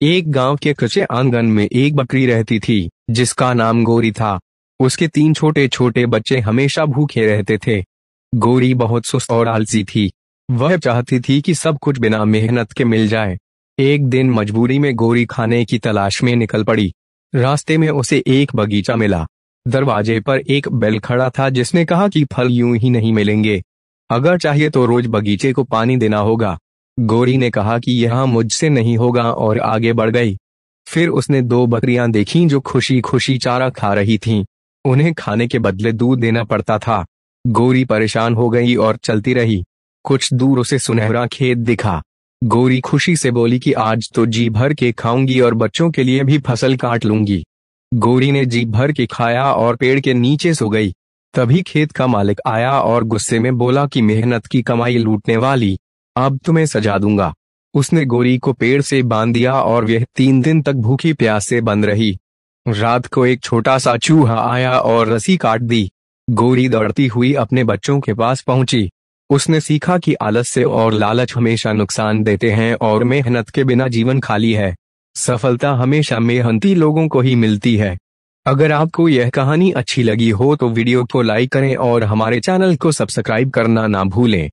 एक गांव के कच्चे आंगन में एक बकरी रहती थी जिसका नाम गोरी था। उसके 3 छोटे छोटे बच्चे हमेशा भूखे रहते थे। गोरी बहुत सुस्त और आलसी थी। वह चाहती थी कि सब कुछ बिना मेहनत के मिल जाए। एक दिन मजबूरी में गोरी खाने की तलाश में निकल पड़ी। रास्ते में उसे एक बगीचा मिला। दरवाजे पर एक बैल खड़ा था जिसने कहा कि फल यूं ही नहीं मिलेंगे, अगर चाहिए तो रोज बगीचे को पानी देना होगा। गोरी ने कहा कि यह मुझसे नहीं होगा और आगे बढ़ गई। फिर उसने 2 बकरियां देखीं जो खुशी खुशी चारा खा रही थीं। उन्हें खाने के बदले दूध देना पड़ता था। गोरी परेशान हो गई और चलती रही। कुछ दूर उसे सुनहरा खेत दिखा। गोरी खुशी से बोली कि आज तो जी भर के खाऊंगी और बच्चों के लिए भी फसल काट लूंगी। गोरी ने जी भर के खाया और पेड़ के नीचे सो गई। तभी खेत का मालिक आया और गुस्से में बोला कि मेहनत की कमाई लूटने वाली, अब तुम्हें सजा दूंगा। उसने गोरी को पेड़ से बांध दिया और वह 3 दिन तक भूखी प्यास से बंद रही। रात को एक छोटा सा चूहा आया और रस्सी काट दी। गोरी दौड़ती हुई अपने बच्चों के पास पहुंची। उसने सीखा कि आलस्य और लालच हमेशा नुकसान देते हैं और मेहनत के बिना जीवन खाली है। सफलता हमेशा मेहनती लोगों को ही मिलती है। अगर आपको यह कहानी अच्छी लगी हो तो वीडियो को लाइक करें और हमारे चैनल को सब्सक्राइब करना ना भूलें।